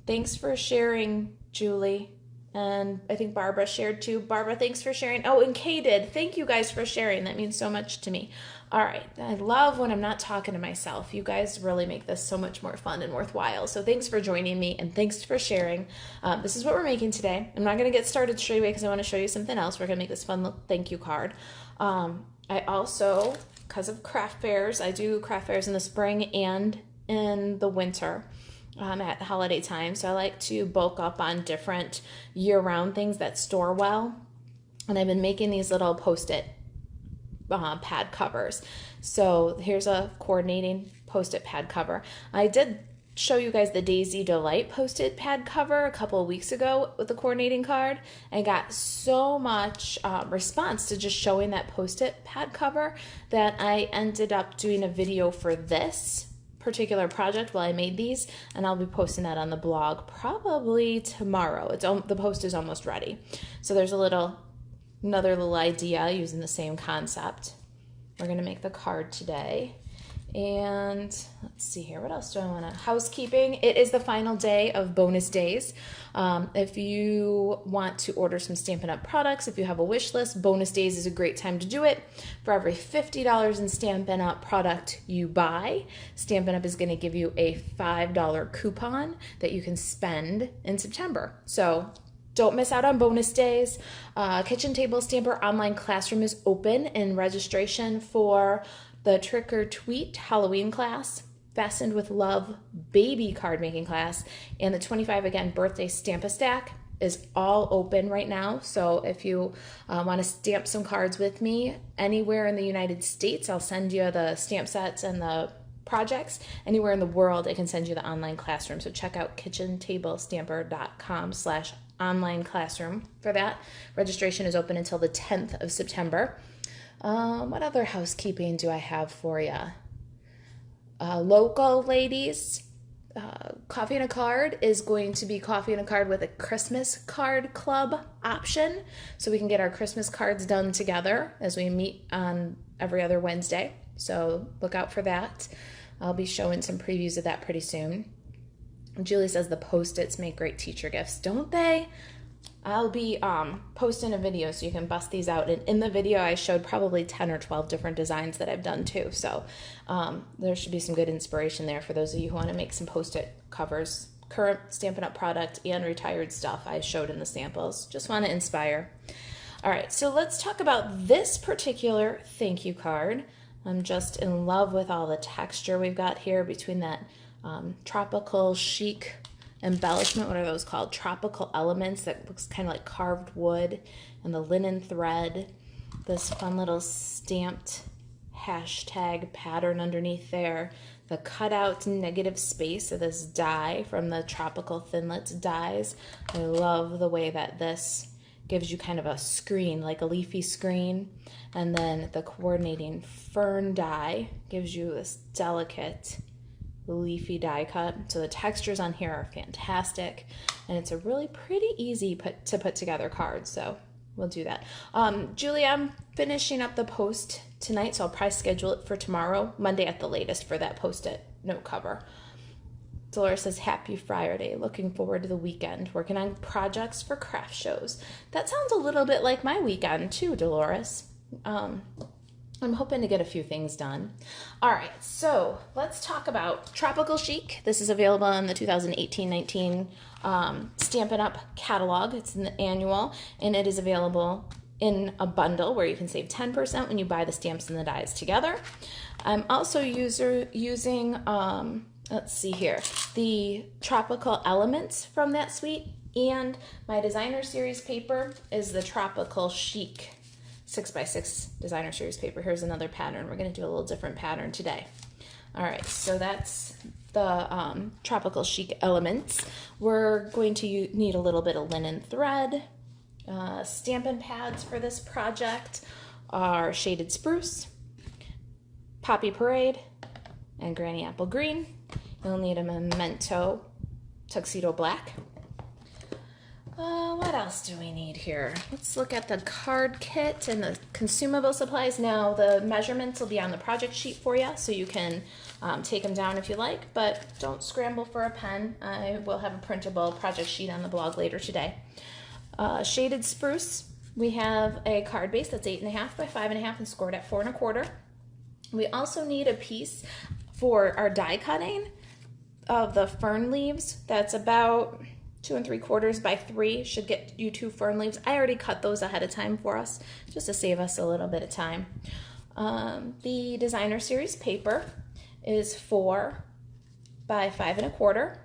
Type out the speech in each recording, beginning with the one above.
Thanks for sharing, Julie. And I think Barbara shared too. Barbara, thanks for sharing. Oh, and Kay did. Thank you guys for sharing. That means so much to me. All right. I love when I'm not talking to myself. You guys really make this so much more fun and worthwhile. So thanks for joining me and thanks for sharing. This is what we're making today. I'm not going to get started straight away because I want to show you something else. We're going to make this fun little thank you card. I also, because of craft fairs, I do craft fairs in the spring and in the winter. At holiday time, so I like to bulk up on different year-round things that store well, and I've been making these little post-it pad covers. So here's a coordinating post-it pad cover. I did show you guys the Daisy Delight post-it pad cover a couple of weeks ago with the coordinating card. I got so much response to just showing that post-it pad cover that I ended up doing a video for this particular project while I made these, and I'll be posting that on the blog probably tomorrow. The post is almost ready. So there's another little idea using the same concept. We're gonna make the card today. And let's see here, what else do I want to? Housekeeping. It is the final day of bonus days. If you want to order some Stampin' Up! Products, if you have a wish list, bonus days is a great time to do it. For every $50 in Stampin' Up! Product you buy, Stampin' Up! Is going to give you a $5 coupon that you can spend in September. So don't miss out on bonus days. Kitchen Table Stamper Online Classroom is open, and registration for the Trick or Tweet Halloween class, Fastened with Love baby card making class, and the 25 Again birthday Stamp-A-Stack is all open right now. So if you want to stamp some cards with me anywhere in the United States, I'll send you the stamp sets and the projects. Anywhere in the world, I can send you the online classroom. So check out kitchentablestamper.com/online classroom for that. Registration is open until the 10th of September. What other housekeeping do I have for you? Local ladies, Coffee and a Card is going to be Coffee and a Card with a Christmas card club option. So we can get our Christmas cards done together as we meet on every other Wednesday. So look out for that. I'll be showing some previews of that pretty soon. Julie says the Post-its make great teacher gifts, don't they? I'll be posting a video so you can bust these out. And in the video, I showed probably 10 or 12 different designs that I've done too. So there should be some good inspiration there for those of you who want to make some Post-it covers. Current Stampin' Up! Product and retired stuff I showed in the samples. Just want to inspire. All right, so let's talk about this particular thank you card. I'm just in love with all the texture we've got here between that tropical chic embellishment. What are those called? Tropical elements that looks kind of like carved wood, and the linen thread, this fun little stamped hashtag pattern underneath there, the cutout negative space of this die from the Tropical Thinlits dies. I love the way that this gives you kind of a screen, like a leafy screen, and then the coordinating fern die gives you this delicate leafy die cut. So the textures on here are fantastic, and it's a really pretty easy to put together card. So we'll do that. Julie, I'm finishing up the post tonight, so I'll probably schedule it for tomorrow, Monday at the latest, for that Post-it note cover. Dolores says, happy Friday. Looking forward to the weekend. Working on projects for craft shows. That sounds a little bit like my weekend too, Dolores. I'm hoping to get a few things done. All right, so let's talk about Tropical Chic. This is available in the 2018-19 Stampin' Up! Catalog. It's an annual, and it is available in a bundle where you can save 10% when you buy the stamps and the dies together. I'm also using, let's see here, the Tropical Elements from that suite, and my Designer Series paper is the Tropical Chic 6x6 Designer Series paper. Here's another pattern. We're going to do a little different pattern today. All right, so that's the Tropical Chic Elements. We're going to need a little bit of linen thread. Stampin' pads for this project are Shaded Spruce, Poppy Parade, and Granny Apple Green. You'll need a Memento Tuxedo Black. What else do we need here? Let's look at the card kit and the consumable supplies. Now, the measurements will be on the project sheet for you, so you can Take them down if you like, but don't scramble for a pen. I will have a printable project sheet on the blog later today. Shaded spruce. We have a card base that's 8.5 by 5.5 and scored at 4 1/4. We also need a piece for our die cutting of the fern leaves. That's about 2 3/4 by 3. Should get you 2 fern leaves. I already cut those ahead of time for us, just to save us a little bit of time. The designer series paper is 4 by 5 1/4.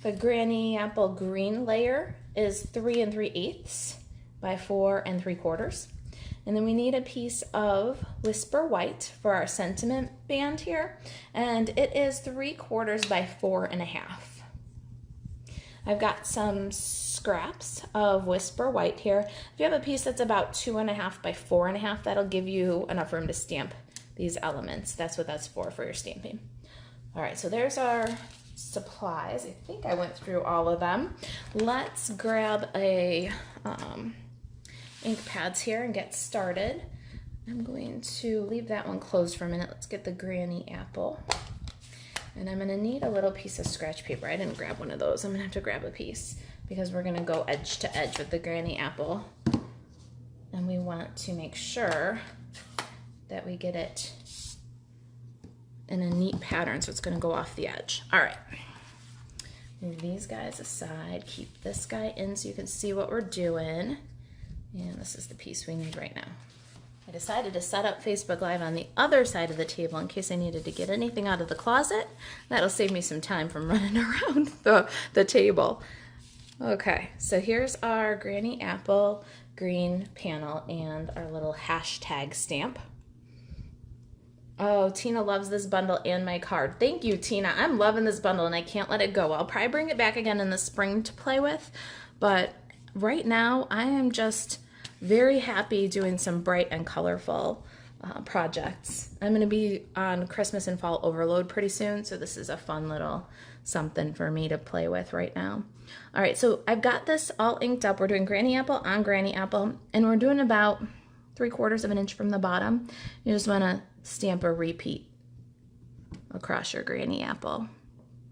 The granny apple green layer is 3 3/8 by 4 3/4. And then we need a piece of Whisper White for our sentiment band here, and it is 3/4 by 4 1/2. I've got some scraps of Whisper White here. If you have a piece that's about 2 1/2 by 4 1/2, that'll give you enough room to stamp these elements. That's what that's for your stamping. All right, so there's our supplies. I think I went through all of them. Let's grab a ink pads here and get started. I'm going to leave that one closed for a minute. Let's get the granny apple. And I'm going to need a little piece of scratch paper. I didn't grab one of those. I'm going to have to grab a piece because we're going to go edge to edge with the granny apple. And we want to make sure that we get it in a neat pattern so it's going to go off the edge. All right. Move these guys aside. Keep this guy in so you can see what we're doing. And this is the piece we need right now. I decided to set up Facebook Live on the other side of the table in case I needed to get anything out of the closet. That'll save me some time from running around the table. Okay, so here's our granny apple green panel and our little hashtag stamp. Oh, Tina loves this bundle and my card. Thank you, Tina. I'm loving this bundle and I can't let it go. I'll probably bring it back again in the spring to play with, but right now I am just very happy doing some bright and colorful projects. I'm going to be on Christmas and Fall Overload pretty soon, so this is a fun little something for me to play with right now. All right, so I've got this all inked up. We're doing granny apple on granny apple, and we're doing about 3/4 of an inch from the bottom. You just want to stamp a repeat across your granny apple.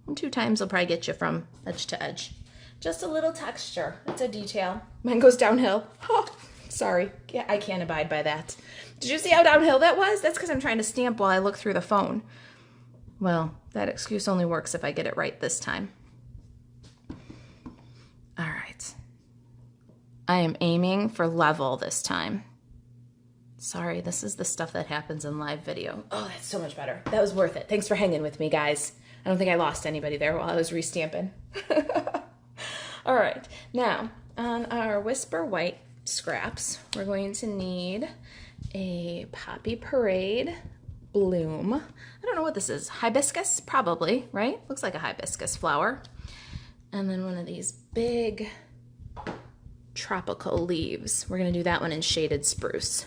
And 2 times will probably get you from edge to edge. Just a little texture. It's a detail. Mine goes downhill. Oh, sorry. Yeah, I can't abide by that. Did you see how downhill that was? That's because I'm trying to stamp while I look through the phone. Well, that excuse only works if I get it right this time. All right. I am aiming for level this time. Sorry, this is the stuff that happens in live video. Oh, that's so much better. That was worth it. Thanks for hanging with me, guys. I don't think I lost anybody there while I was restamping. All right, now on our Whisper White scraps, we're going to need a Poppy Parade bloom. I don't know what this is. Hibiscus, probably, right? Looks like a hibiscus flower. And then one of these big tropical leaves. We're going to do that one in shaded spruce.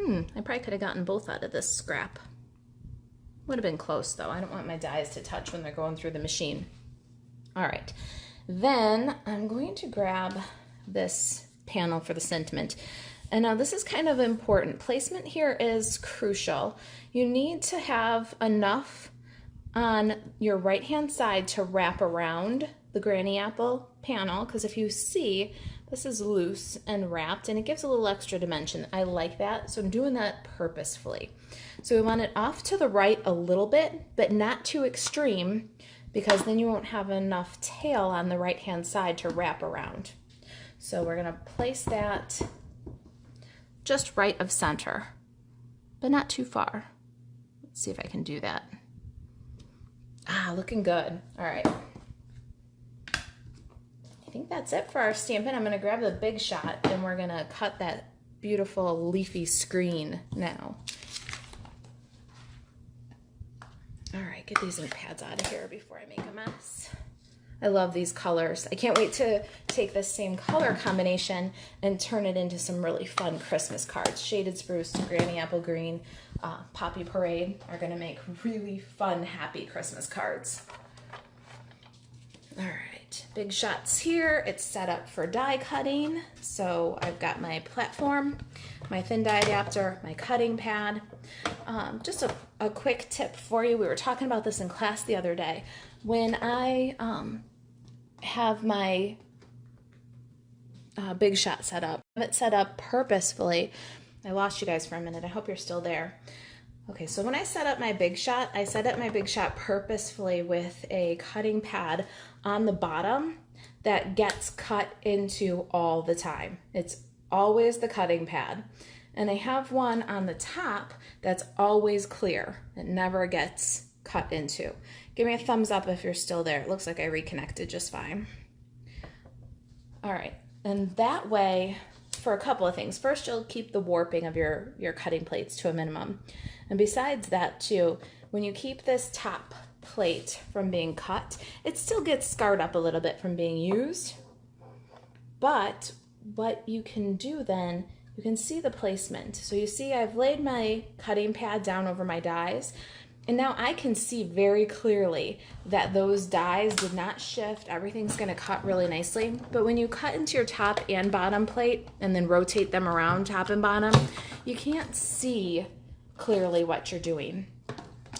I probably could have gotten both out of this scrap. Would have been close though. I don't want my dies to touch when they're going through the machine. All right, then I'm going to grab this panel for the sentiment. And now this is kind of important. Placement here is crucial. You need to have enough on your right hand side to wrap around the granny apple panel, because if you see, this is loose and wrapped and it gives a little extra dimension. I like that, so I'm doing that purposefully. So we want it off to the right a little bit, but not too extreme, because then you won't have enough tail on the right hand side to wrap around. So we're gonna place that just right of center, but not too far. Let's see if I can do that. Ah, looking good. All right. I think that's it for our stamping. I'm gonna grab the Big Shot and we're gonna cut that beautiful leafy screen now. All right, get these ink pads out of here before I make a mess. I love these colors. I can't wait to take this same color combination and turn it into some really fun Christmas cards. Shaded Spruce, Granny Apple Green, Poppy Parade are gonna make really fun, happy Christmas cards. All right. Big Shot's here. It's set up for die cutting. So I've got my platform, my thin die adapter, my cutting pad. Just a quick tip for you. We were talking about this in class the other day. When I have my Big Shot set up, I have it set up purposefully. I lost you guys for a minute. I hope you're still there. Okay, so when I set up my Big Shot, I set up my Big Shot purposefully with a cutting pad on the bottom that gets cut into all the time. It's always the cutting pad. And I have one on the top that's always clear. It never gets cut into. Give me a thumbs up if you're still there. It looks like I reconnected just fine. All right, and that way, for a couple of things. First, you'll keep the warping of your cutting plates to a minimum. And besides that too, when you keep this top plate from being cut, it still gets scarred up a little bit from being used. But what you can do then, you can see the placement. So you see I've laid my cutting pad down over my dies, and now I can see very clearly that those dies did not shift. Everything's gonna cut really nicely. But when you cut into your top and bottom plate and then rotate them around top and bottom, you can't see clearly what you're doing.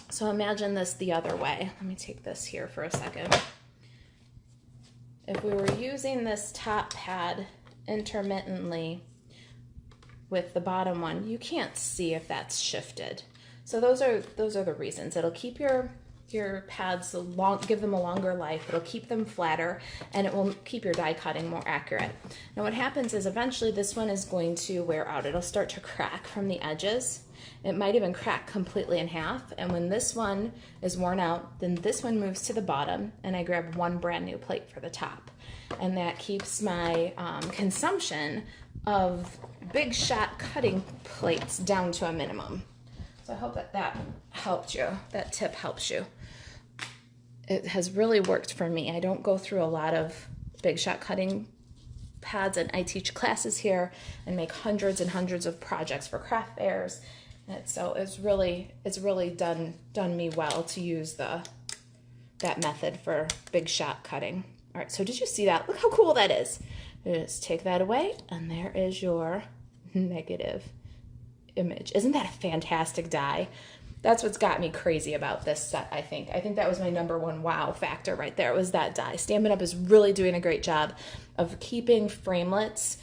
So imagine this the other way. Let me take this here for a second. If we were using this top pad intermittently with the bottom one, you can't see if that's shifted. So those are the reasons. It'll keep your pads give them a longer life. It'll keep them flatter, and it will keep your die cutting more accurate. Now what happens is eventually this one is going to wear out. It'll start to crack from the edges. It might even crack completely in half. And when this one is worn out, then this one moves to the bottom, and I grab one brand new plate for the top. And that keeps my consumption of Big Shot cutting plates down to a minimum. So I hope that helped you. That tip helps you. It has really worked for me. I don't go through a lot of Big Shot cutting pads, and I teach classes here and make hundreds and hundreds of projects for craft fairs. And so it's really done me well to use that method for Big Shot cutting. All right, so did you see that? Look how cool that is. Just take that away, and there is your negative image. Isn't that a fantastic die? That's what's got me crazy about this set, I think. I think that was my #1 wow factor right there, was that die. Stampin' Up! Is really doing a great job of keeping framelits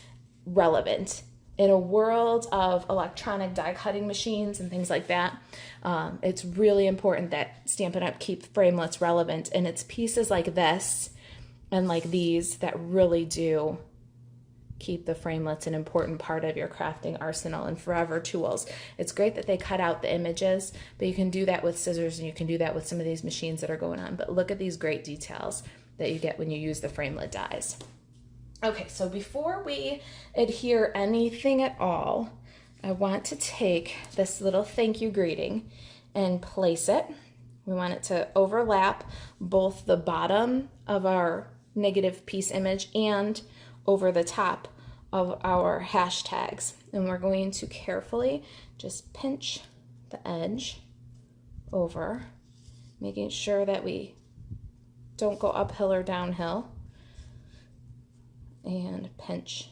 relevant. In a world of electronic die cutting machines and things like that, it's really important that Stampin' Up! Keep framelits relevant, and it's pieces like this and like these that really do keep the framelits an important part of your crafting arsenal and forever tools. It's great that they cut out the images, but you can do that with scissors, and you can do that with some of these machines that are going on. But look at these great details that you get when you use the framelit dies. Okay, so before we adhere anything at all, I want to take this little thank you greeting and place it. We want it to overlap both the bottom of our negative piece image and over the top of our hashtags. And we're going to carefully just pinch the edge over, making sure that we don't go uphill or downhill, and pinch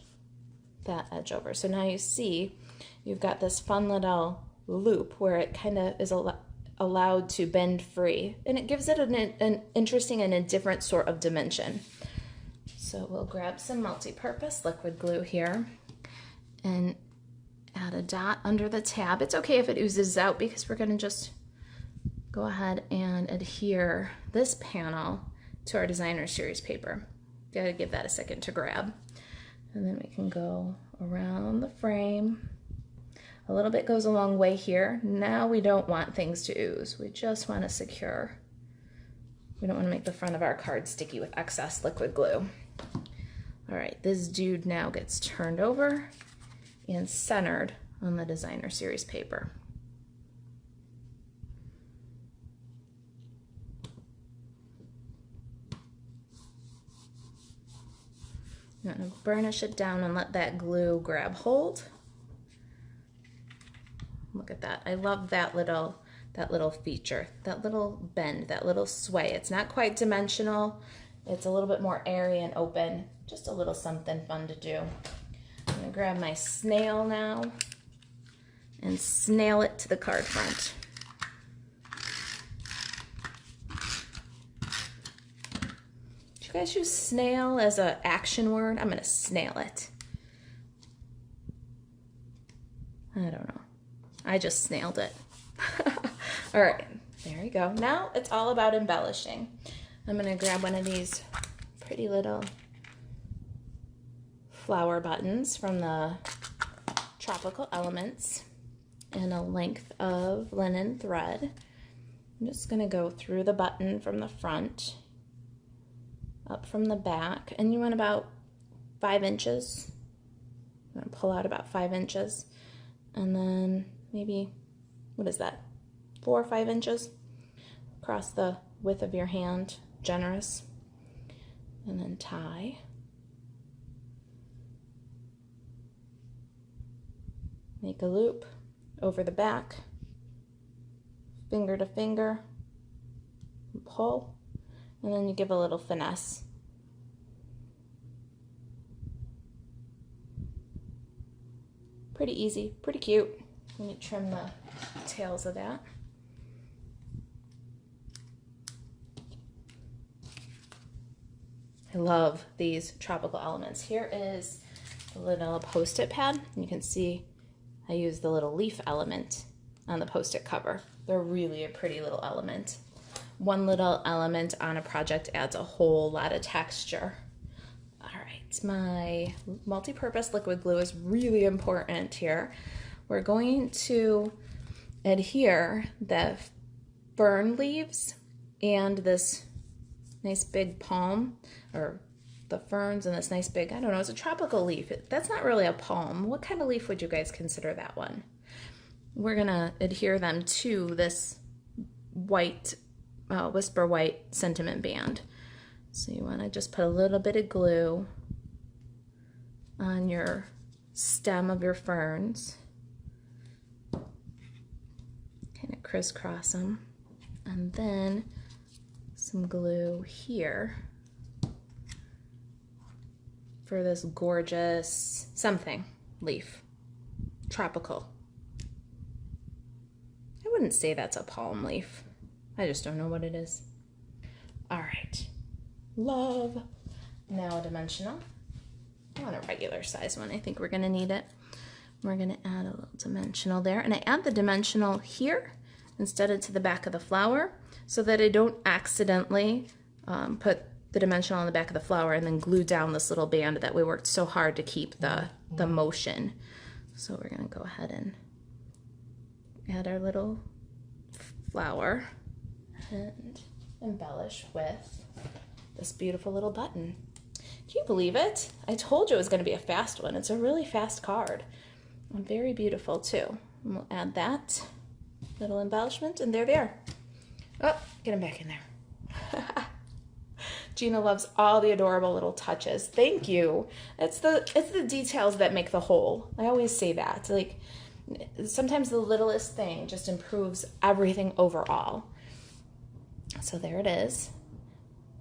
that edge over. So now you see you've got this fun little loop where it kind of is allowed to bend free, and it gives it an interesting and a different sort of dimension. So we'll grab some multi-purpose liquid glue here and add a dot under the tab. It's okay if it oozes out, because we're going to just go ahead and adhere this panel to our designer series paper. Got to give that a second to grab. And then we can go around the frame. A little bit goes a long way here. Now we don't want things to ooze. We just want to secure. We don't want to make the front of our card sticky with excess liquid glue. All right, this dude now gets turned over and centered on the designer series paper. I'm going to burnish it down and let that glue grab hold. Look at that. I love that little feature, that little bend, that little sway. It's not quite dimensional. it's a little bit more airy and open. Just a little something fun to do. I'm gonna grab my snail now and snail it to the card front. Do you guys use snail as an action word? I'm gonna snail it. I don't know. I just snailed it. All right, there you go. Now it's all about embellishing. I'm gonna grab one of these pretty little flower buttons from the Tropical Elements and a length of linen thread. I'm just gonna go through the button from the front, up from the back, and you want about 5 inches. I'm gonna pull out about 5 inches, and then maybe, what is that, 4 or 5 inches across the width of your hand, generous, and then tie. Make a loop over the back, finger to finger, pull, and then you give a little finesse. Pretty easy, pretty cute. Let me trim the tails of that. I love these Tropical Elements. Here is a little Post-it pad. You can see I use the little leaf element on the Post-it cover. They're really a pretty little element. One little element on a project adds a whole lot of texture. All right, my multi-purpose liquid glue is really important here. We're going to adhere the fern leaves and this nice big palm, or the ferns and this nice big, I don't know, it's a tropical leaf. That's not really a palm. What kind of leaf would you guys consider that one? We're gonna adhere them to this white, Whisper White sentiment band. So you wanna just put a little bit of glue on your stem of your ferns. Kind of crisscross them. And then some glue here for this gorgeous something leaf, tropical. I wouldn't say that's a palm leaf. I just don't know what it is. All right, love. Now a dimensional. I want a regular size one. I think we're gonna need it. We're gonna add a little dimensional there, and I add the dimensional here instead of to the back of the flower so that I don't accidentally put the dimensional on the back of the flower and then glue down this little band that we worked so hard to keep the motion. So we're gonna go ahead and add our little flower and embellish with this beautiful little button. Can you believe it? I told you it was gonna be a fast one. It's a really fast card. And very beautiful too. And we'll add that little embellishment, and there they are. Oh, get them back in there. Gina loves all the adorable little touches. Thank you. It's the details that make the whole. I always say that. Like, sometimes the littlest thing just improves everything overall. So there it is.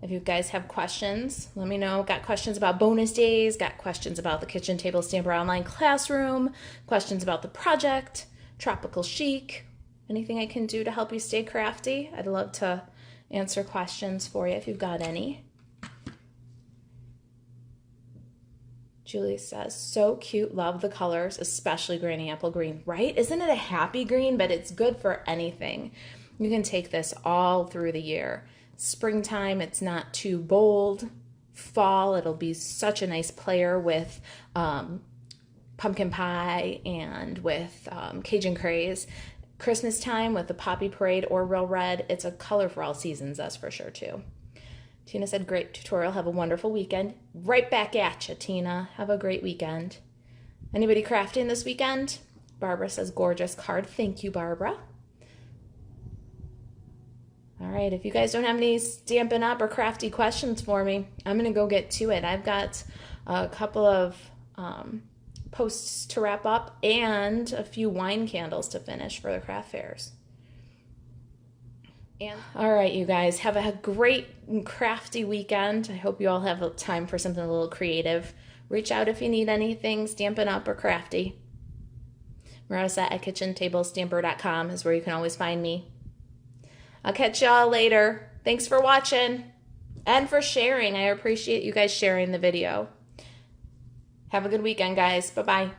If you guys have questions, let me know. Got questions about bonus days, got questions about the Kitchen Table Stamper Online Classroom, questions about the project, Tropical Chic, anything I can do to help you stay crafty. I'd love to answer questions for you if you've got any. Julie says, so cute, love the colors, especially Granny Apple Green, right? Isn't it a happy green? But it's good for anything. You can take this all through the year. Springtime, it's not too bold. Fall, it'll be such a nice player with pumpkin pie and with Cajun Craze. Christmas time with the Poppy Parade or Real Red, it's a color for all seasons, that's for sure too. Tina said, great tutorial, have a wonderful weekend. Right back at you, Tina. Have a great weekend. Anybody crafting this weekend? Barbara says, gorgeous card. Thank you, Barbara. All right, if you guys don't have any Stampin' Up or crafty questions for me, I'm gonna go get to it. I've got a couple of posts to wrap up and a few wine candles to finish for the craft fairs. And all right, you guys, have a great and crafty weekend. I hope you all have time for something a little creative. Reach out if you need anything, Stampin' Up or crafty. Marisa at kitchentablestamper.com is where you can always find me. I'll catch y'all later. Thanks for watching and for sharing. I appreciate you guys sharing the video. Have a good weekend, guys. Bye-bye.